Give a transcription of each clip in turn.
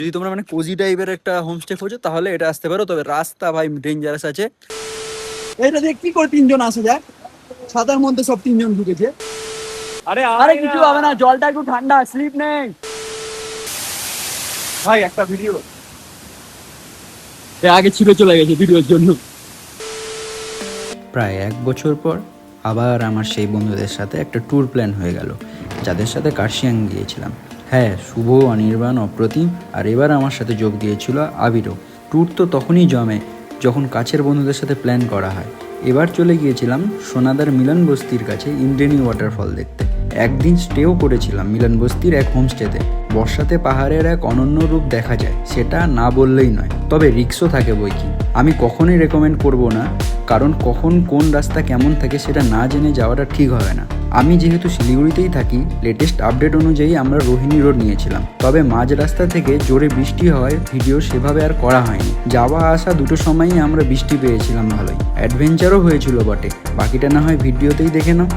যদি তোমরা মানে কোজি টাইপের একটা হোমস্টে খোঁজো তাহলে এটা আসতে পারো, তবে রাস্তা ভাই ডেঞ্জারাস আছে। এটা দেখ কি করে তিনজন আসে যায়, ছাতার মধ্যে সব তিনজন ঢুকেছে। আরে আরে কিছু হবে না, জলটা একটু ঠান্ডা, স্লিপ নেই ভাই একটা ভিডিও আগে ছিল, চলে গেছে ভিডিওর জন্য। প্রায় 1 বছর পর আবার আমার সেই বন্ধুদের সাথে একটা ট্যুর প্ল্যান হয়ে গেল, যাদের সাথে কার্শিয়াং গিয়েছিলাম। হ্যাঁ, শুভ, অনির্বাণ, অপ্রতিম আর এবার আমার সাথে যোগ দিয়েছিল আবিরও। ট্যুর তো তখনই জমে যখন কাছের বন্ধুদের সাথে প্ল্যান করা হয়। এবার চলে গিয়েছিলাম সোনাদার মিলন বস্তির কাছে ইন্দ্রেণী ওয়াটারফল দেখতে। একদিন স্টেও করেছিলাম মিলন বস্তির এক হোমস্টেতে। বর্ষাতে পাহাড়ের এক অনন্য রূপ দেখা যায়, সেটা না বললেই নয়। তবে রিস্কও থাকে বই কি, আমি কখনোই রেকমেন্ড করব না, কারণ কখন কোন রাস্তা কেমন থাকে সেটা না জেনে যাওয়াটা ঠিক হবে না। আমি যেহেতু শিলিগুড়িতেই থাকি, লেটেস্ট আপডেট অনুযায়ী আমরা রোহিণী রোড নিয়েছিলাম। তবে মাঝ রাস্তা থেকে জোরে বৃষ্টি হওয়ায় ভিডিও সেভাবে আর করা হয়নি। যাওয়া আসা দুটো সময়ই আমরা বৃষ্টি পেয়েছিলাম ভালোই, অ্যাডভেঞ্চারও হয়েছিল বটে। বাকিটা না হয় ভিডিওতেই দেখে নাও।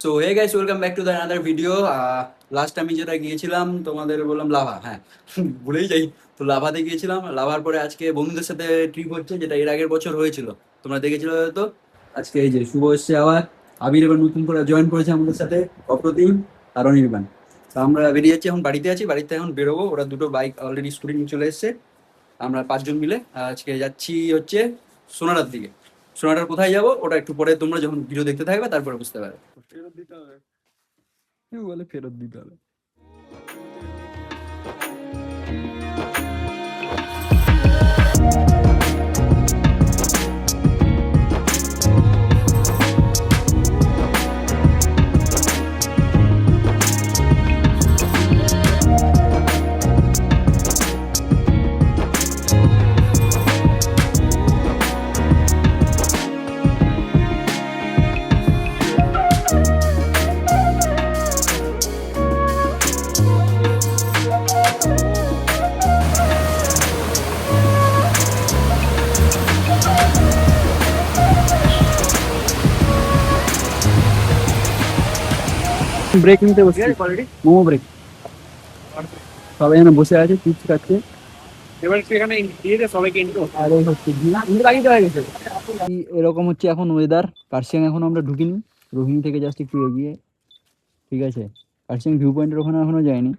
So hey guys, welcome back to the another video. Last আমি যেটা গিয়েছিলাম তোমাদের বললাম লাভা, হ্যাঁ ভুলেই যাই। তো লাভাতে গিয়েছিলাম, লাভার পরে আজকে বন্ধুদের সাথে ট্রিপ হচ্ছে, যেটা এর আগের বছর হয়েছিল, তোমরা দেখেছিল হয়তো। আজকে এই যে শুভ এসছে আবার, আবির এবার নতুন করে জয়েন করেছে আমাদের সাথে, অপ্রতিম আর অনির্বাণ। তো আমরা বেরিয়ে যাচ্ছি, এখন বাড়িতে আছি, বাড়িতে এখন বেরোবো। ওরা দুটো বাইক অলরেডি স্কুটি নিয়ে চলে এসছে। আমরা 5 জন মিলে আজকে যাচ্ছি হচ্ছে সোনারার দিকে। সোনারার কোথায় যাবো ওটা একটু পরে তোমরা যখন ভিডিও দেখতে থাকবে তারপরে বুঝতে পারবে। ফেরত দিতে হবে। কেউ বলে ফেরত দিতে হবে। ব্রেক নিতে বসে মোমো ব্রেক, সবাই এখানে বসে আছে, চিপস খাচ্ছে। এবার একটু এখানে দিয়ে দে সবাইকে ইন্ট্রো। আর এই হচ্ছে এরকম হচ্ছে এখন ওয়েদার। কার্শিয়াং এখন আমরা ঢুকিনি, রোহিণী থেকে জাস্ট একটু এগিয়ে, ঠিক আছে। কার্শিয়াং ভিউ পয়েন্টের ওখানে এখনো যায়নি।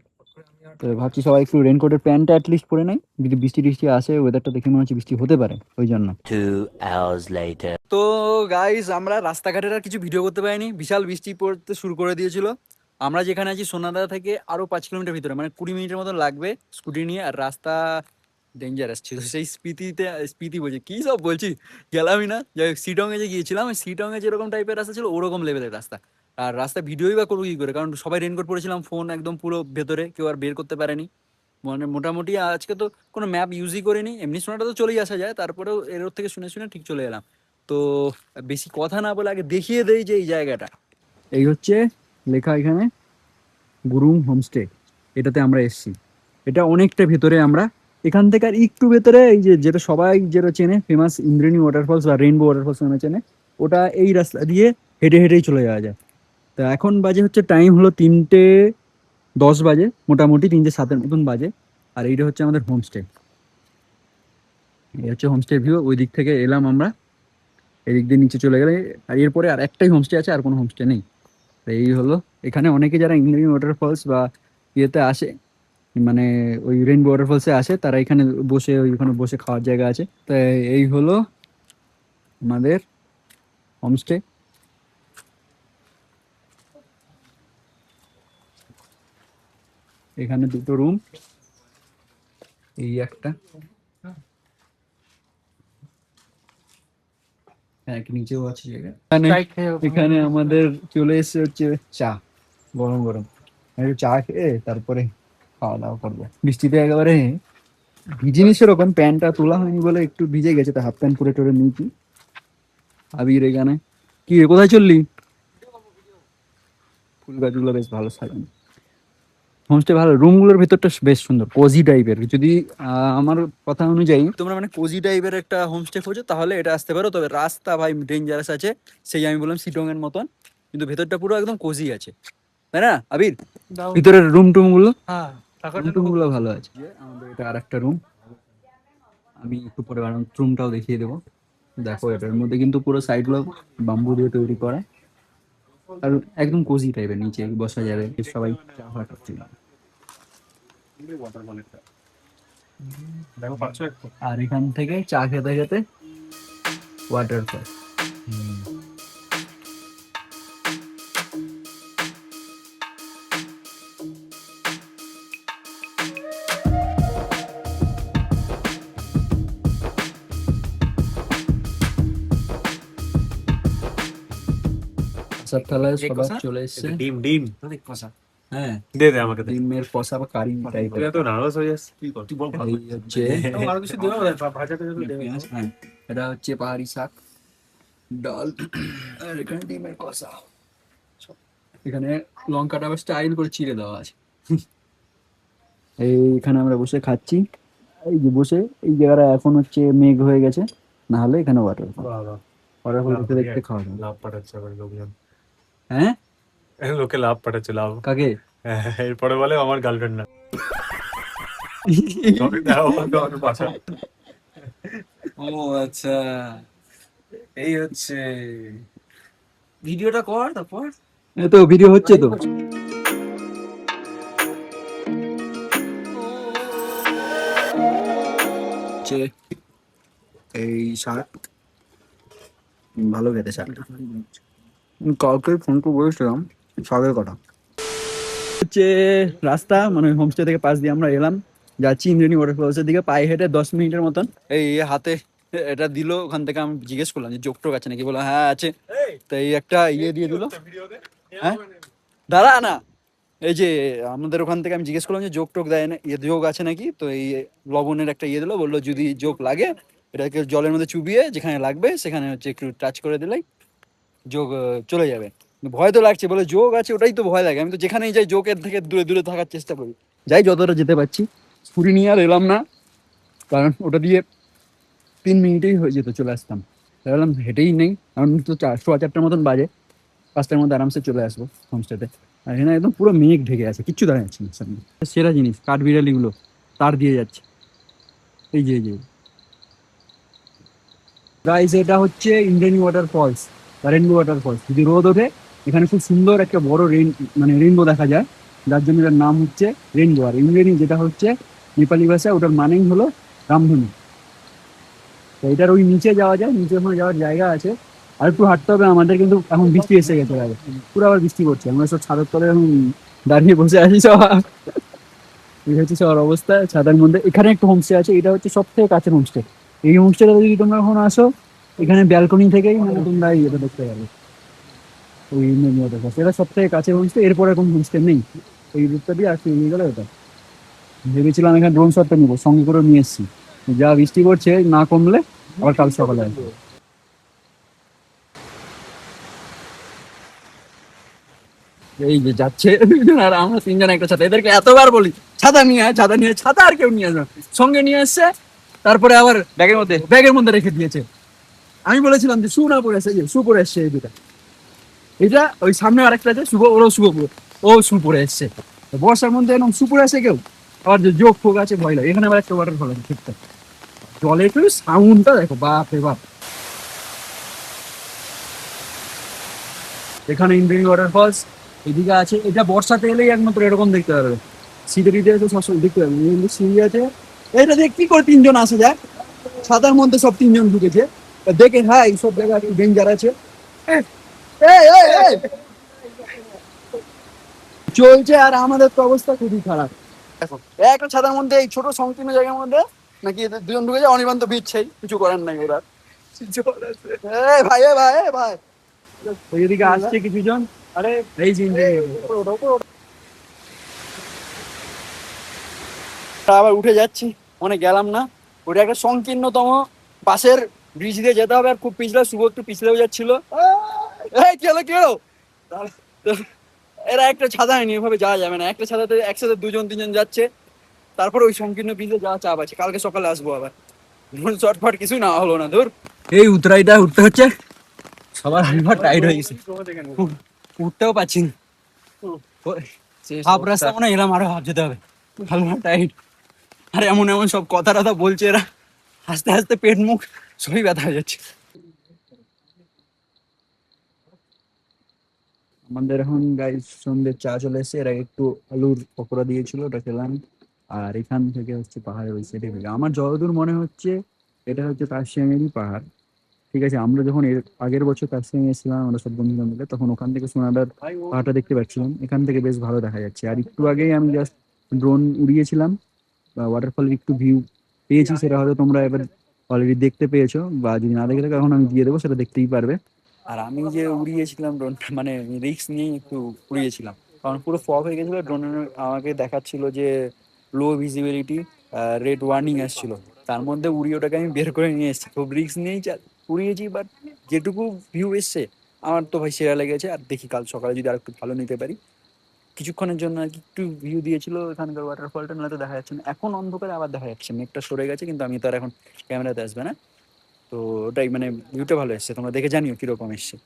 তো ভাবছি সবাই একটু রেনকোটের প্যান্টটা অ্যাটলিস্ট পরে নাই, যদি বৃষ্টি টিষ্টি আসে, ওয়েদারটা দেখে মনে হচ্ছে বৃষ্টি হতে পারে, ওই জন্য। 2 hours later. তো গাইস, আমরা রাস্তাঘাটের আর কিছু ভিডিও করতে পারিনি, বিশাল বৃষ্টি পড়তে শুরু করে দিয়েছিল। আমরা যেখানে আছি সোনাদা থেকে আরো 5 কিলোমিটার ভিতরে, মানে 20 মিনিটের মতো লাগবে স্কুটি নিয়ে। আর রাস্তা ডেঞ্জারাস ছিল, সেই স্পিতি বলছি কি সব বলছি, গেলামই না। যাই হোক, শিটং এ যে গিয়েছিলাম, শিটং এ যেরকম টাইপের রাস্তা ছিল ওরকম লেভেলের রাস্তা। আর রাস্তা ভিডিওই বা করবো কি করে, কারণ সবাই রেনকোট পরেছিলাম, ফোন একদম পুরো ভেতরে, কেউ আর বের করতে পারেনি। মানে মোটামুটি আজকে তো কোনো ম্যাপ ইউজই করিনি, এমনি শোনাটা তো চলেই আসা যায়, তারপরেও এর ওর থেকে শুনে শুনে ঠিক চলে এলাম। তো বেশি কথা না বলে আগে দেখিয়ে দেই যে এই জায়গাটা। এই হচ্ছে লেখা এখানে গুরুং হোমস্টে, এটাতে আমরা এসেছি। এটা অনেকটা ভেতরে, আমরা এখান থেকে আর একটু ভেতরে, এই যে যেটা সবাই যেটা চেনে, ফেমাস ইন্দ্রেণী ওয়াটারফলস বা রেইনবো ওয়াটারফলস নামে চেনে, ওটা এই রাস্তা দিয়ে হেঁটে হেঁটেই চলে যাওয়া যায়। তো এখন বাজে হচ্ছে, টাইম হলো 3:10 বাজে, মোটামুটি 3:07 মতন বাজে। আর এইটা হচ্ছে আমাদের হোমস্টে, এই হচ্ছে হোমস্টে ভিউ। ওই দিক থেকে এলাম আমরা, এদিক দিয়ে নিচে চলে গেলে, আর এরপরে আর একটাই হোমস্টে আছে, আর কোনো হোমস্টে নেই। তো এই হলো, এখানে অনেকে যারা ইন্দ্রেণী ওয়াটারফলস বা ইয়েতে আসে, মানে ওই রেইনবো ওয়াটারফলসে আসে, তারা এখানে বসে, ওইখানে বসে খাওয়ার জায়গা আছে। তো এই হলো আমাদের হোমস্টে। এখানে দুটো রুম, এই একটা, হ্যাঁ নিচেও আছে জায়গা। এখানে আমাদের চলে এসে হচ্ছে চা, গরম গরম। একটু চা খেয়ে তারপরে খাওয়া দাওয়া করবো। বৃষ্টিতে একেবারে ভিজিনি, সেরকম প্যান্টটা তোলা হয়নি বলে একটু ভিজে গেছে, তো হাফ প্যান্ট পরে টরে নিয়েছি। আবির এখানে কি রে, কোথায় চললি? ফুল গাছগুলো বেশ ভালো সাজানো, হোমস্টে ভালো, রুমগুলোর ভেতরটা বেশ সুন্দর, কোজি টাইপের। যদি আমার কথা অনুযায়ী তোমরা মানে কোজি টাইপের একটা হোমস্টে খোঁজো তাহলে এটা আসতে পারো, তবে রাস্তা ভাই ডেঞ্জারাস আছে, সেই আমি বললাম শিটং এর মতন, কিন্তু ভেতরটা পুরো একদম কোজি আছে। তাই না আবির? ভিতরের রুম টুম গুলো, হ্যাঁ রুম টুম গুলো ভালো আছে। আমাদের এটা আর একটা রুম, আমি একটু পরে রুমটাও দেখিয়ে দেবো। দেখো এটার মধ্যে কিন্তু পুরো সাইড গুলো বাম্বু দিয়ে তৈরি করা, আর একদম কোজি টাইপের, নিচে বসা যাবে, সবাই চা ফা খাচ্ছিল। দেখো পাচ্ছ একটু। আর এখান থেকে চা খেতে খেতে ওয়াটারফল। আসার থালায় সবার চলে এসছে। ডিম ডিম হ্যাঁ, দে দে আমাকে দে। ডিমের কষা বা কারি টাইপের। তুই এত নার্ভাস হয়ে যাস কি কর? তুই বল এই হচ্ছে আরো কিছু দেবো ভাজা টাজা তো দেবে। হ্যাঁ, এটা হচ্ছে পাহাড়ি শাক, ডাল, আর এখানে ডিমের কষা। এখানে লঙ্কাটা আবার স্টাইল করে চিড়ে দেওয়া আছে। এইখানে আমরা বসে খাচ্ছি, এই যে বসে এই জায়গাটা এখন হচ্ছে মেঘ হয়ে গেছে, না হলে এখানে ওয়াটারফল। বাবা ওয়াটারফল দেখতে দেখতে খাওয়া যাবে। লাভ পাঠাচ্ছে আবার লোকজন, হ্যাঁ, লোকে লাভ পাঠাচ্ছে লাভ। কাকে? এরপরে বলে আমার গার্লফ্রেন্ড না। তবে দাও আমাকে পাঠা। ও আচ্ছা, এই হচ্ছে ভিডিওটা কর তারপর। এই তো ভিডিও হচ্ছে তো। হচ্ছে এই শাক, ভালো খেতে শাকটা। কাউকে ফোন করে বলেছিলাম শাকের কথা। হচ্ছে রাস্তা, মানে হোমস্টে থেকে পাশ দিয়ে আমরা এলাম, যাচ্ছি ইন্দ্রাণী ওয়াটারফলসের দিকে পায়ে হেঁটে 10 মিনিটের মতন। এই হাতে এটা দিল, ওখান থেকে আমি জিজ্ঞেস করলাম যে যোগ টোক আছে নাকি, বলো হ্যাঁ আছে। তো এই একটা ইয়ে দিয়ে দিল। হ্যাঁ দাঁড়া না, এই যে আমাদের ওখান থেকে আমি জিজ্ঞেস করলাম যে যোগ টোক দেয় না, ইয়ে যোগ আছে নাকি, তো এই লবণের একটা ইয়ে দিলো, বললো যদি যোগ লাগে এটাকে জলের মধ্যে চুবিয়ে যেখানে লাগবে সেখানে হচ্ছে একটু টাচ করে দিলেই যোগ চলে যাবে। ভয় তো লাগছে, বলে যোগ আছে, ওটাই তো ভয় লাগে। আমি তো যেখানেই যাই যোগের থেকে দূরে দূরে থাকার চেষ্টা করি, যাই যতটা যেতে পারছি। ছুরি নিয়ে আর এলাম না, কারণ ওটা দিয়ে 3 মিনিটেই হয়ে যেত, চলে আসতাম। তাই বললাম হেঁটেই নেই, কারণ তো 4:15 মতন বাজে, 5টার মধ্যে আরামসে চলে আসবো হোমস্টেতে। আর এখানে একদম পুরো মেঘ ঢেকে আছে, কিচ্ছু দেখা যাচ্ছে না সামনে। সেরা জিনিস কাঠ বিড়ালিগুলো তার দিয়ে যাচ্ছে, এই যে গাইস, এটা হচ্ছে ইন্দ্রাণী ওয়াটারফলস বা রেইনবো ওয়াটারফলস। যদি রোদ ওঠে এখানে খুব সুন্দর একটা বড় মানে রেইনবো দেখা যায়, যার জন্য এটার নাম হচ্ছে রেইনবো। আর ইন্দ্রাণী যেটা হচ্ছে নেপালি ভাষায়, ওটার মানেই হলো রামধনু। তো এটার ওই নিচে যাওয়া যায়, নিচে ওখানে যাওয়ার জায়গা আছে, আর একটু হাঁটতে হবে আমাদের। কিন্তু এখন বৃষ্টি এসে গেছে, পুরো আবার বৃষ্টি পড়ছে। আমরা সব ছাদের তলে এখন দাঁড়িয়ে বসে আছি সব। এই হচ্ছে সবার অবস্থা ছাদের মধ্যে। এখানে একটা হোমস্টে আছে, এটা হচ্ছে সব থেকে কাছের হোমস্টে। এই হোমস্টেটা যদি তোমরা এখন আসো, এখানে ব্যালকনি থেকেই মানে তোমরা ইয়েটা দেখতে পাবে, ওই ইন্দ্রাণী ওয়াটারফলস। এটা সব থেকে কাছের হোমস্টে, এরপরে কোনো হোমস্টে নেই। এই রুটটা দিয়ে আসতে নিয়ে গেলে ওটা। ভেবেছিলাম এখানে ড্রোন শটটা নিবো, সঙ্গে করে নিয়ে এসেছি। যা বৃষ্টি পড়ছে, না কমলে আবার কাল সকালে আসবো। এই যে যাচ্ছে আর আমরা 3জন একটা ছাতা, এদেরকে এতবার বলি ছাতা নিয়ে আয়, ছাতা নিয়ে আয়, ছাতা আর কেউ নিয়ে আসবে না। সঙ্গে নিয়ে এসছে, তারপরে আবার ব্যাগের মধ্যে রেখে দিয়েছে। আমি বলেছিলাম যে শু না পরে আসছে, শু পরে এসছে এই দুটা। এটা ওই সামনে আরেকটা আছে শুভ, ওরও ও শু পরে এসছে। বর্ষার মধ্যে এরকম শু পরে আসে কেউ, আবার যে যোগ ফোক আছে ভয় লাগে। এখানে আবার একটা ওয়াটারফল আছে ঠিকঠাক, জলের একটু সাউন্ডটা দেখো, বাপ রে বাপ। এখানে ইন্দ্রাণী ওয়াটারফলস এদিকে আছে। এটা বর্ষাতে এলেই একমাত্র এরকম দেখতে পারবে, শীতে টিতে তো সবসময় দেখতে পারবে। কিন্তু সিঁড়ি আছে, এটা দেখ কি করে 3জন আসে যায়, ছাতার মধ্যে সব 3জন ঢুকেছে। দেখে হ্যাঁ এইসব জায়গা একটু ডেঞ্জার আছে। চলছে, আর আমাদের তো অবস্থা খুবই খারাপ। দেখো একটা ছাতার মধ্যে এই ছোট সংকীর্ণ জায়গার মধ্যে নাকি এদের 2জন ঢুকে যায়, অনির্বাণ তো ভিড়ছেই, কিছু করার নাই ওরা। ভাই ভাই ওই এদিকে আসছে কিছু জন। আরে এই যে আবার উঠে যাচ্ছি, অনেক গেলাম না। ওটা একটা সংকীর্ণতম বাসের ব্রিজ দিয়ে যেতে হবে, আর খুব পিছলে, শুভ একটু পিছলেও যাচ্ছিল। এই কি হলো তো এরা একটা ছাতা হয়নি, এভাবে যাওয়া যাবে না। একটা ছাতাতে একসাথে 2জন 3জন যাচ্ছে, তারপরে ওই সংকীর্ণ ব্রিজে যাওয়া চাপ আছে। কালকে সকালে আসবো আবার, চটফট কিছু না হলো না ধর। এই উতরাইটা উঠতে হচ্ছে, সবার হাত টাইট হয়ে গেছে, উঠতেও পাচ্ছি না। হাফ রাস্তা মনে হয় এলাম, আরো হাফ যেতে হবে, ভালো না টাইট। আর এমন এমন সব কথা টথা বলছে এরা, হাসতে হাসতে পেট মুখ সবই ব্যথা হয়ে যাচ্ছে। আমাদের এখন গাইস সন্ধ্যে চা চলে এসেছে, এরা একটু আলুর পকোড়া দিয়েছিল, ওটা খেলাম। আর এখান থেকে হচ্ছে পাহাড়ের ওই সাইডে থেকে আমার যতদূর মনে হচ্ছে এটা হচ্ছে কার্শিয়াঙেরই পাহাড়। ঠিক আছে, আমরা যখন এর আগের বছর কার্শিয়াং এসেছিলাম আমরা সব বন্ধুরা মিলে, তখন ওখান থেকে সোনাদার পাহাড়টা দেখতে পাচ্ছিলাম, এখান থেকে বেশ ভালো দেখা যাচ্ছে। আর একটু আগেই আমি জাস্ট ড্রোন উড়িয়েছিলাম, ওয়াটারফলের একটু ভিউ পেয়েছি, সেটা হয়তো তোমরা এবার অলরেডি দেখতে পেয়েছো, বা যদি না দেখে থাকো এখন আমি দিয়ে দেবো, সেটা দেখতেই পারবে। আর আমি যে উড়িয়েছিলাম ড্রোনটা, মানে রিস্ক নিয়ে একটু উড়িয়েছিলাম, কারণ পুরো ফগ হয়ে গেছিলো ড্রোনের, আমাকে দেখাচ্ছিল যে লো ভিজিবিলিটি, রেড ওয়ার্নিং আসছিল, তার মধ্যে উড়িয়ে ওটাকে আমি বের করে নিয়ে এসেছি, খুব রিস্ক নিয়েই উড়িয়েছি, বাট যেটুকু ভিউ এসছে আমার তো ভাই সেরা লেগেছে। আর দেখি কাল সকালে যদি আর একটু ভালো নিতে পারি, কিছুক্ষণের জন্য আর কি একটু ভিউ দিয়েছিল এখানকার ওয়াটারফলটা, নাহলে তো দেখা যাচ্ছে না। এখন অন্ধকারে আবার দেখা যাচ্ছে, মেঘটা সরে গেছে, কিন্তু আমি তো আর এখন ক্যামেরাতে আসবে না, তো ওটাই মানে ভিউটা ভালো এসছে, তোমরা দেখে জানিও কিরকম এসছে।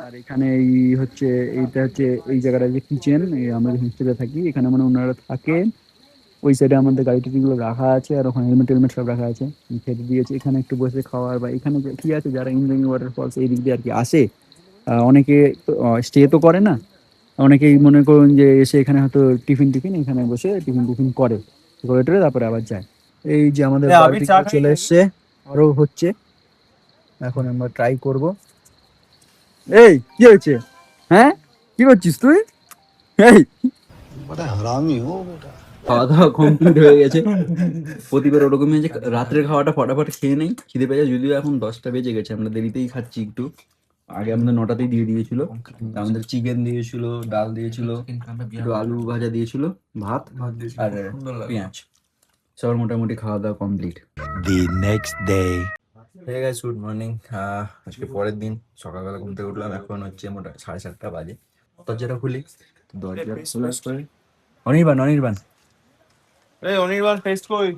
আর এখানে এই হচ্ছে, এইটা হচ্ছে এই জায়গাটা যে কিচেন, আমরা যে হোস্টেলে থাকি এখানে মানে ওনারা থাকে। ওই সাইডে আমাদের গাড়ি টাড়িগুলো রাখা আছে, আর ওখানে হেলমেট টেলমেট সব রাখা আছে, খেতে দিয়েছে। এখানে একটু বসে খাওয়ার, বা এখানে কি আছে যারা ইন্দ্রাণী ওয়াটারফলস এই দিক দিয়ে আর কি আসে, অনেকে স্টে তো করে না, অনেকেই মনে করুন যে এসে এখানে হয়তো টিফিন টিফিন এখানে বসে টিফিন টিফিন করে, করে টরে তারপরে আবার যায়। এই যে আমাদের বারবিকিউ চলে এসছে, আরো হচ্ছে, এখন আমরা ট্রাই করব। এই কি হয়েছে, হ্যাঁ কি করছিস তুই? এই খাওয়া দাওয়া কমপ্লিট হয়ে গেছে, প্রতিবার ওরকমই হয়েছে, রাত্রের খাওয়াটা ফটাফট খেয়ে নেই, খিদে পেয়ে যায়, যদিও এখন 10টা বেজে গেছে, আমরা দেরিতেই খাচ্ছি একটু, আগে আমাদের 9টাতেই দিয়ে দিয়েছিল। আমাদের চিকেন দিয়েছিল, ডাল দিয়েছিল, একটু আলু ভাজা দিয়েছিল, ভাত আর পেঁয়াজ, সবার মোটামুটি খাওয়া দাওয়া কমপ্লিট। The next day. হয়ে গেছে, গুড মর্নিং। আজকে পরের দিন সকালবেলা ঘুম থেকে উঠলাম, এখন হচ্ছে মোটা 7:30 বাজে। দরজাটা খুলি, দরজা ক্লোজ করে অনির্বাণ অনির্বাণ এই অনির্বাণ ফেস্ট কই?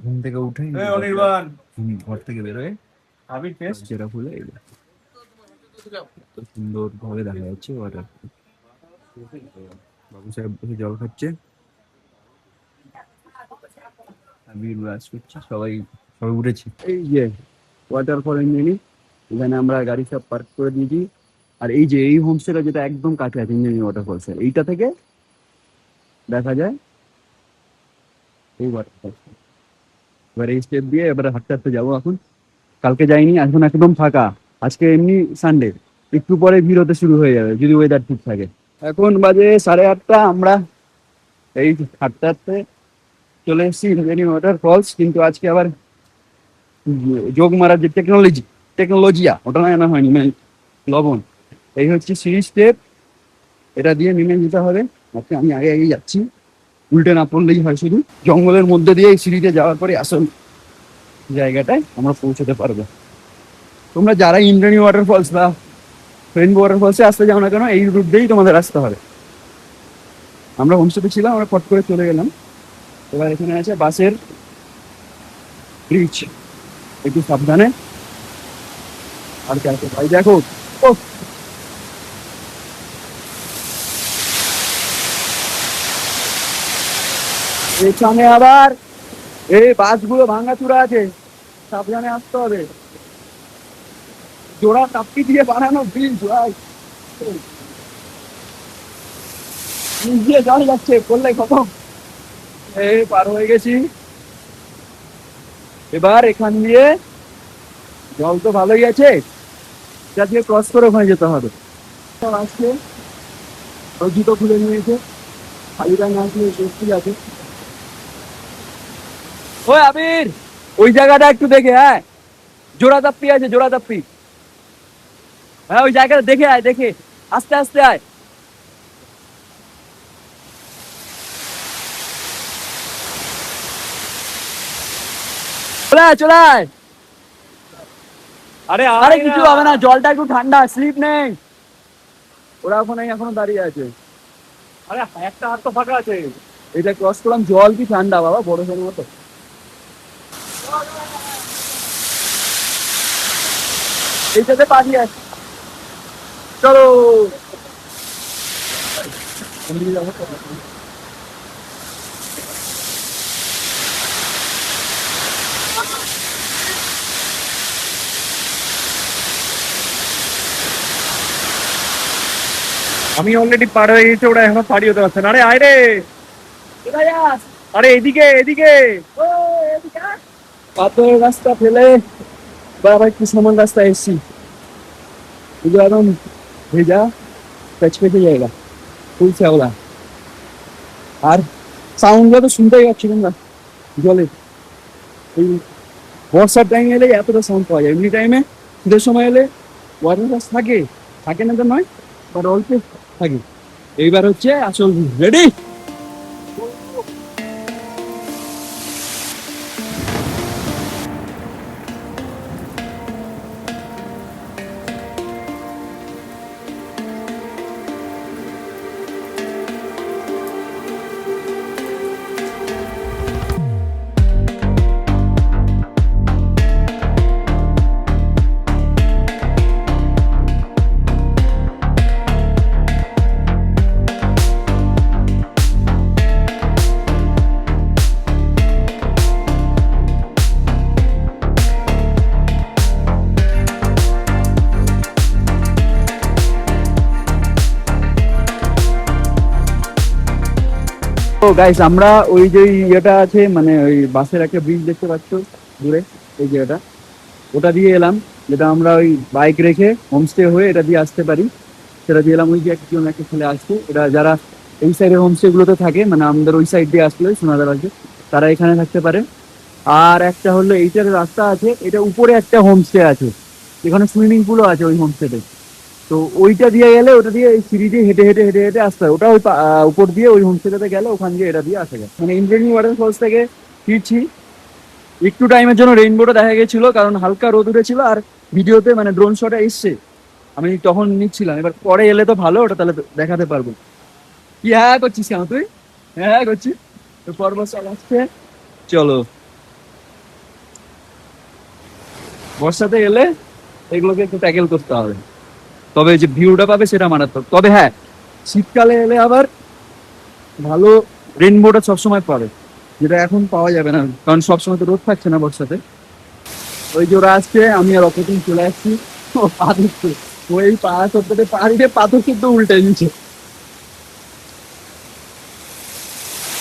ঘুম থেকে উঠে এই অনির্বাণ ঘর থেকে বেরোয় আবির ফেস্ট দরজাটা খুলে সুন্দর ভাবে দেখা যাচ্ছে ওয়াটার। বাবু সাহেব বসে জল খাচ্ছে, আমি ব্রাশ করছি, সবাই সবাই উঠেছি। এই যে ওয়াটারফল ইঞ্জিনি, এখানে আমরা গাড়ি সব পার্ক করে দিয়েছি। আর এই যে এই হোমস্টেটা যেটা একদম কাছে আছে ইঞ্জিনি ওয়াটারফলস, এইটা থেকে দেখা যায় এই ওয়াটারফলস। এবার এই স্টেপ দিয়ে এবারে হাঁটতে হাঁটতে যাবো। এখন কালকে যাইনি, এখন একদম ফাঁকা, আজকে এমনি সানডে, একটু পরে ভিড় হতে শুরু হয়ে যাবে যদি ওয়েদার ঠিক থাকে। এখন বাজে 8:30, আমরা এই হাঁটতে হাঁটতে চলে এসেছি ইন্দ্রাণী ওয়াটারফলস, কিন্তু আজকে আবার যোগ মারার যে টেকনোলজিয়া ওটা না হয়নি, মানে লবণ। এই হচ্ছে সিঁড়ি স্টেপ, এটা দিয়ে নেমে যেতে হবে। আজকে আমি আগে আগে যাচ্ছি, উল্টে না পড়লেই হয়, শুধু জঙ্গলের মধ্যে দিয়ে এই সিঁড়িতে যাওয়ার পরে আসল জায়গাটায় আমরা পৌঁছতে পারবো। তোমরা যারা ইন্দ্রাণী ওয়াটারফলস বা রেইনবো ওয়াটারফলসে আসতে যাও না কেন, এই রুট দিয়েই তোমাদের আসতে হবে। আমরা হোমস্টেতে ছিলাম, আমরা ফট করে চলে গেলাম। এবার এখানে আছে বাসের ব্রিজ, একটু সাবধানে। আর কি আছে ভাই, দেখো এখানে আবার এই বাসগুলো ভাঙাচুরা আছে, সাবধানে আসতে হবে। জোড়া টাপ্পি দিয়ে বানানো ব্রিজ ভাই, দিয়ে জল যাচ্ছে, পড়লে খতম। এই পার হয়ে গেছি, এবার এখান দিয়ে জল তো ভালোই আছে, এটা দিয়ে ক্রস করে ওখানে যেতে হবে। আজকে জুতো খুলে নিয়েছে, খালিটা না আসলে সত্যি আছে। ওই আবির, ওই জায়গাটা একটু দেখে, হ্যাঁ জোড়া তাপ্পি আছে, জোড়া তাপ্পি, হ্যাঁ ওই জায়গাটা দেখে আয়, দেখে আস্তে আস্তে আয়। চলে আয়, চলে আয়। আরে কিছু হবে না, জলটা একটু ঠান্ডা, স্লিপ নেই। ওরা এখনো দাঁড়িয়ে আছে। আরে একটা হাত তো ফাঁকা আছে, এটা ক্রস করলাম, জল কি ঠান্ডা বাবা, বড় সড়ো মতো। এইটাতে পাঠিয়ে আছে, চলো। আমি অলরেডি পার হয়ে গেছি, ওরা এখনো পারি হতে পারছে না। আরে আয় রে, আরে এদিকে এদিকে। পাথরের রাস্তা ফেলে বাবা একটু সমান রাস্তা এসছি, এগুলো একদম ভেজা পেঁচপেচে জায়গা, ফুল শ্যাওলা, আর সাউন্ডগুলো তো শুনতেই পাচ্ছি তোমরা জলে। এই বর্ষার টাইমে এলে এতটা সাউন্ড পাওয়া যায়, এমনি টাইমে শীতের সময় এলে ওয়াটার থাকে থাকে না তো নয়, বাট অল্প থাকে। এইবার হচ্ছে আসল রেডি। তো গাইস আমরা ওই যে ইয়েটা আছে, মানে ওই বাসের একটা ব্রিজ দেখতে পাচ্ছ দূরে, এই যে ওটা দিয়ে এলাম, যেটা আমরা ওই বাইক রেখে হোমস্টে হয়ে এটা দিয়ে আসতে পারি, সেটা দিয়ে এলাম। ওই যে একজন একটা ছেলে আসছে, এটা যারা এই সাইডের হোমস্টে গুলোতে থাকে, মানে আমাদের ওই সাইড দিয়ে আসলে সোনাদার আছে, তারা এখানে থাকতে পারে। আর একটা হলো এইটার রাস্তা আছে, এটা উপরে একটা হোমস্টে আছে, এখানে সুইমিং পুলও আছে ওই হোমস্টেতে। তো ওইটা দিয়ে গেলে, ওটা দিয়ে এই সিঁড়ি দিয়ে হেঁটে হেঁটে হেঁটে হেঁটে আসতে হয়, ওটা ওই উপর দিয়ে ওই হোমস্টেটাতে গেলে ওখান দিয়ে এটা দিয়ে আসা যায়। মানে ইন্দ্রাণী ওয়াটারফলস থেকে ফিরছি, একটু টাইমের জন্য রেইনবোটা দেখা গেছিল, কারণ হালকা রোদ উঠেছিল, আর ভিডিওতে মানে ড্রোন শটে এসছে, আমি তখন নিচ্ছিলাম। এবার পরে এলে তো ভালো, ওটা তাহলে দেখাতে পারবো। কি হ্যাঁ করছিস কেন তুই? হ্যাঁ করছি তো, পর্ব আসছে। চলো, বর্ষাতে এলে এগুলোকে একটু ট্যাকেল করতে হবে, তবে যে ভিউটা পাবে সেটা মারাত্মক। তবে হ্যাঁ, শীতকালে এলে আবার ভালো রেইনবোটা সবসময় পাবে, যেটা এখন পাওয়া যাবে না, কারণ সবসময় তো রোদ থাকছে না বর্ষাতে। ওই যে ওরা আসছে, আমি আর অপরদিন চলে আসছি। ও পা দিচ্ছে, ওই পা সত্যি পা দিতে পাথর কিন্তু উল্টে দিচ্ছে।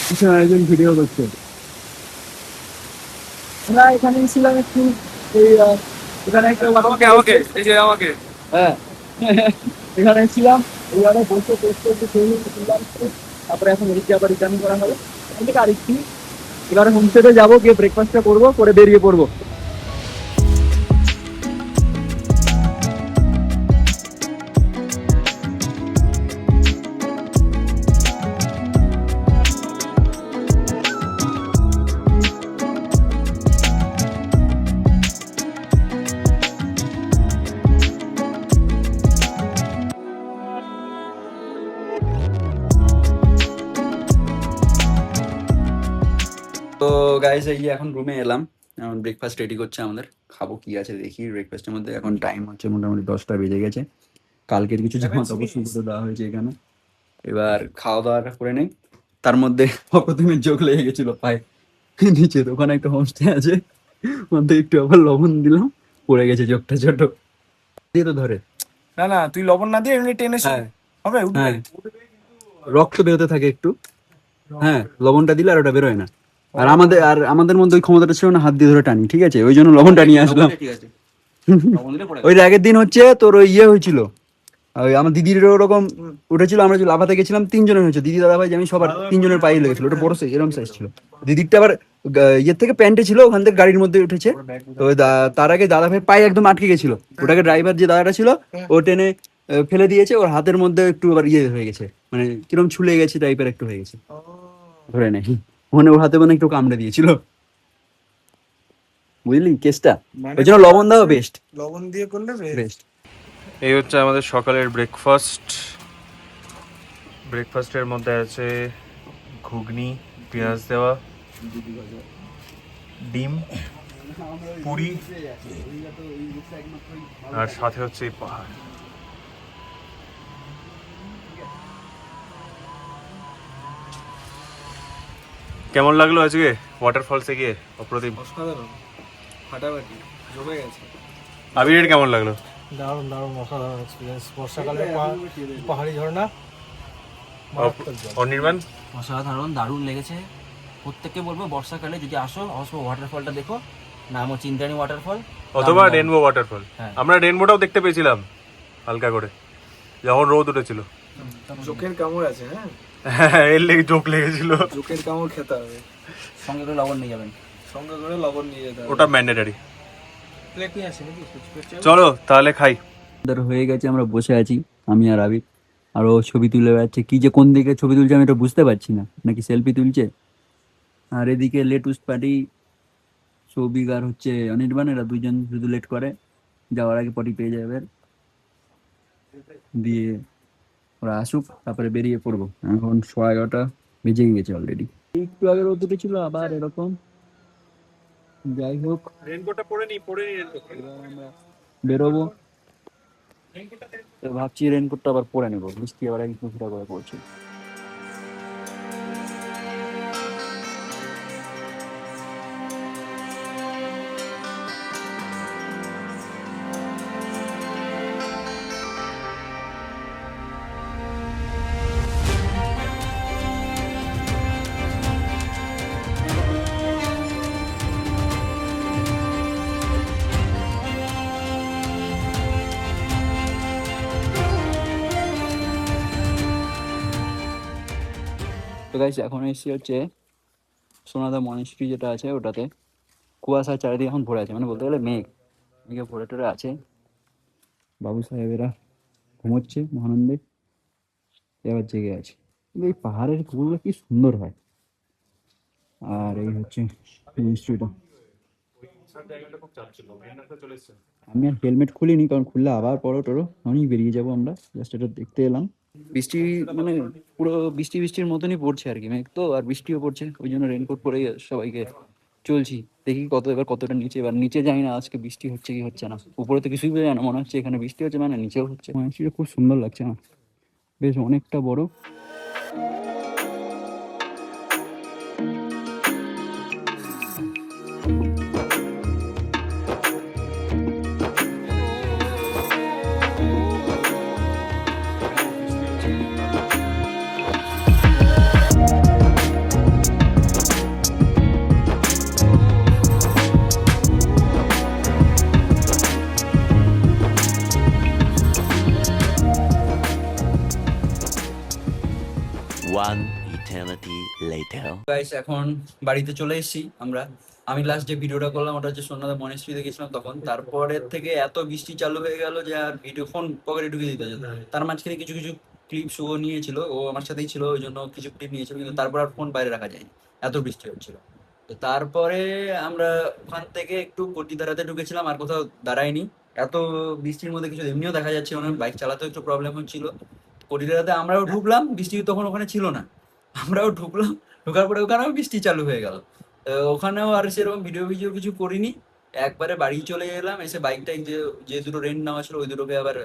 পিছনে একজন ভিডিও করছে। আমরা এখানে ছিলাম একটু, এই এখানে একটা আমাকে এই যে আমাকে হ্যাঁ এখানে ছিলাম, এইভাবে বসে টেস্ট করতে শুনলাম, তারপরে এখন এদিকে আবার রিটার্ন করা হবে। এখান থেকে আরেকটি এবারে হোমস্টেতে যাবো, গিয়ে ব্রেকফাস্টটা করবো, করে বেরিয়ে পড়বো। তো গাইস এই যে এখন রুমে এলাম, এখন ব্রেকফাস্ট রেডি করছে আমাদের, খাবো কি আছে দেখি ব্রেকফাস্টের মধ্যে। এখন টাইম হচ্ছে মোটামুটি 10টা বেজে গেছে, কালকের কিছু জামা কাপড় শুকোতে দেওয়া হয়েছে এখানে। এবার খাওয়া দাওয়াটা করে নেই, তার মধ্যে অপ্রতিমের চোখ লেগে গেছিল পায়ে নিচে, ওখানে একটা হোমস্টে আছে, মধ্যে একটু আবার লবণ দিলাম, পড়ে গেছে চোখটা ছোট দিয়ে তো ধরে। না না, তুই লবণ না দিয়ে এমনি টেনে হ্যাঁ হবে, উঠবে। হ্যাঁ, রক্ত বেরোতে থাকে একটু, হ্যাঁ লবণটা দিলে আর ওটা বেরোয় না। আর আমাদের মধ্যে ওই ক্ষমতাটা ছিল না, হাত দিয়ে ধরে টানি, ঠিক আছে, ওই জন্য লবণটা নিয়ে আসলাম। ওই আগের দিন হচ্ছে তোর ওই ইয়ে হয়েছিল, ওই আমার দিদির ওরকম উঠেছিল, আমরা যে লাফাতে গেছিলাম 3 জনের হয়েছে, দিদি দাদা ভাই আমি সবার 3 জনের পায়ে লেগেছিল, ওটা বড় সাইজ, এরকম সাইজ ছিল। দিদিরটা আবার ইয়ের থেকে প্যান্টে ছিল, ওখান থেকে গাড়ির মধ্যে উঠেছে। তো তার আগে দাদা ভাই পায়ে একদম আটকে গেছিল, ওটাকে ড্রাইভার যে দাদাটা ছিল ও টেনে ফেলে দিয়েছে, ওর হাতের মধ্যে একটু আবার ইয়ে হয়ে গেছে, মানে কিরকম ছুলে গেছে টাইপের একটু হয়ে গেছে, ধরে নেই ওখানে, ওর হাতে মানে একটু কামড়ে দিয়েছিল, বুঝলি কেসটা, ওই জন্য লবণ দাও বেস্ট, লবণ দিয়ে করলে বেস্ট। এই হচ্ছে আমাদের সকালের ব্রেকফাস্ট। ব্রেকফাস্টের মধ্যে আছে ঘুগনি, পেঁয়াজ দেওয়া, ডিম, পুরি, আর সাথে হচ্ছে এই পাহাড়। কেমন লাগলো আজকে ওয়াটারফলসে গিয়ে? অপ্রতিম। অসাধারণ, ফাটাফাটি, জমে গেছে। আবিরের কেমন লাগলো? দারুণ দারুণ অসাধারণ এক্সপিরিয়েন্স। বর্ষাকালে পাহাড়ি ঝর্ণা, অনির্বাণ? অসাধারণ, দারুণ লেগেছে। প্রত্যেককে বলবো বর্ষাকালে যদি আসো অবশ্যই ওয়াটারফলটা দেখো, নাম হচ্ছে ইন্দ্রাণী ওয়াটারফল অথবা রেনবো ওয়াটারফল। হ্যাঁ। আমরা রেনবোটাও দেখতে পেয়েছিলাম হালকা করে যখন রোদ উঠেছিল। চোখের কামড় আছে, হ্যাঁ, হ্যাঁ, এর লেগে চোখ লেগেছিল। চোখের কামড় খেতে হবে, সঙ্গে করে লবণ নিয়ে যাবেন। সঙ্গে করে লবণ নিয়ে যেতে হবে। ওটা ম্যান্ডেটারি। প্লেট নিয়ে আসি নাকি? চলো তাহলে খাই। আমাদের হয়ে গেছে, আমরা বসে আছি, আমি আর আবির। আর ও ছবি তুলে বেড়াচ্ছে, কি যে কোন দিকে ছবি তুলছে আমি এটা বুঝতে পারছি না, নাকি সেলফি তুলছে। আর এদিকে লেটুস পার্টি, সৌভিক আর হচ্ছে অনির্বাণ, এরা দুজন শুধু লেট করে, যাওয়ার আগে পটি পেয়ে যাবে। দিয়ে ওরা আসুক, তারপরে বেরিয়ে পড়বো। এখন 11:30 বেজে গেছে অলরেডি। একটু আগে রোদ উঠেছিল, আবার এরকম। যাই হোক, রেনকোটটা পরে নি এবার আমরা বেরোবো। তো ভাবছি রেনকোটটা আবার পরে নেবো, বৃষ্টি আবার এক দুপুরা করে পড়ছে। তো গাইস, এখন এসেছি হচ্ছে সোনাদা মনেস্ট্রি যেটা আছে ওটাতে। কুয়াশা চারিদিকে এখন ভরে আছে, মানে বলতে গেলে মেঘে ভরে টরে আছে। বাবু সাহেবেরা ঘুমোচ্ছে মহানন্দে, এবার জেগে আছে। কিন্তু এই পাহাড়ের ফুলগুলো কি সুন্দর হয়। আর এই হচ্ছে মনেস্ট্রিটা। আমি আর হেলমেট খুলিনি, কারণ খুললে আবার পড়ো টরো আমি বেরিয়ে যাবো। আমরা জাস্ট এটা দেখতে এলাম। বৃষ্টি মানে পুরো বৃষ্টির মতনই পড়ছে আর কি, মেঘ তো, আর বৃষ্টিও পড়ছে, ওই জন্য রেনকোট পরে সবাইকে চলছি। দেখি এবার কতটা নিচে, এবার নিচে যাই না আজকে বৃষ্টি হচ্ছে কি হচ্ছে না। উপরে তো কিছুই বোঝা যায় না, মনে হচ্ছে এখানে বৃষ্টি হচ্ছে, মানে নিচেও হচ্ছে। মনেস্ট্রিটা খুব সুন্দর লাগছে আমার, বেশ অনেকটা বড়। One eternity later. গাইস, এখন বাড়িতে চলে এসেছি আমরা। আমি লাস্ট যে ভিডিওটা করলাম ওটা হচ্ছে সোনাদা মনেস্ট্রিতে গেছিলাম তখন। তারপরের থেকে এত বৃষ্টি চালু হয়ে গেল যে আর ভিডিও ফোন পকেটে ঢুকে দিতে যেত। তার মাঝখানে কিছু ক্লিপস ও নিয়েছিল, ও আমার সাথেই ছিল, ওই জন্য কিছু ক্লিপ নিয়েছিল, কিন্তু তারপর আর ফোন বাইরে রাখা যায়নি, এত বৃষ্টি হচ্ছিল। তো তারপরে আমরা ওখান থেকে একটু কটিদারাতে ঢুকেছিলাম, আর কোথাও দাঁড়াইনি। এত বৃষ্টির মধ্যে কিছু এমনিও দেখা যাচ্ছে না, বাইক চালাতেও একটু প্রবলেম হচ্ছিল। কটিদারাতে আমরাও ঢুকলাম, বৃষ্টি তখন ওখানে ছিল না, আমরাও ঢুকলাম। ঢোকার পরে ওখানেও বৃষ্টি চালু হয়ে গেল। ওখানেও আর সেরকম ভিডিও কিছু করিনি। একবারে বাড়ি চলে এলাম, এসে বাইকটাই যে দুটো রেন্ট নেওয়া ছিল ওই দুটোকে আবার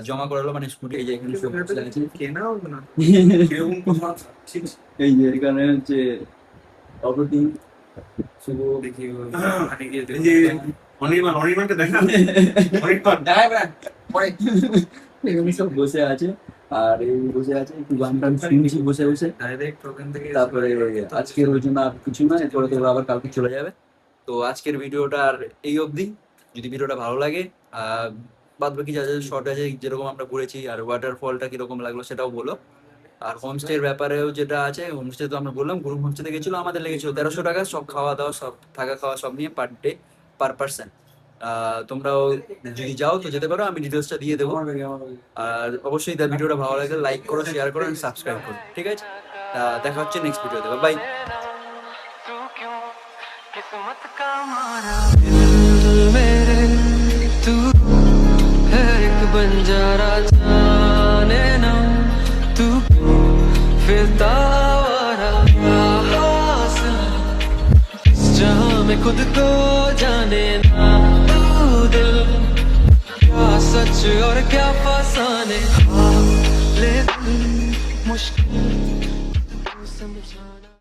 জমা করালো, মানে স্কুটি। এই যে এখানে সব বসে আছে। এই যে এখানে হচ্ছে অপ্রতিম, শুভ, এখানে সব বসে আছে। আর এই বসে আছে, একটু গান টান শুনছি বসে বসে। তারপরে আজকের ওই জন্য আর কিছু না, এরপরে তো আবার কালকে চলে যাবে। তো আজকের ভিডিওটা আর এই অবধি। যদি ভিডিওটা ভালো লাগে, বাদ বাকি যা যা শর্ট আছে, যেরকম আমরা ঘুরেছি আর ওয়াটারফলটা কিরকম লাগলো সেটাও বলো। আর হোমস্টের ব্যাপারেও যেটা আছে, হোমস্টে তো আমরা বললাম গ্রুপ হোমস্টে গেছিলো, আমাদের লেগেছিল 1300 টাকা, সব খাওয়া দাওয়া, সব থাকা খাওয়া সব নিয়ে পার ডে পার পার্সন। তোমরাও যদি যাও তো যেতে পারো, আমি ডিটেলসটা দিয়ে দেবো। আর অবশ্যই ভিডিওটা ভালো লাগে লাইক করো, শেয়ার করো, সাবস্ক্রাইব করো, ঠিক আছে? দেখা হচ্ছে নেক্সট ভিডিওতে, বাই। किस्मत का मारा मेरे तू है एक बंजारा, जाने ना तू फिरता आवारा, हासिल इस जहां में खुद को जाने ना तू दिल, क्या सच और क्या फसाने, ले मुश्किल समझा।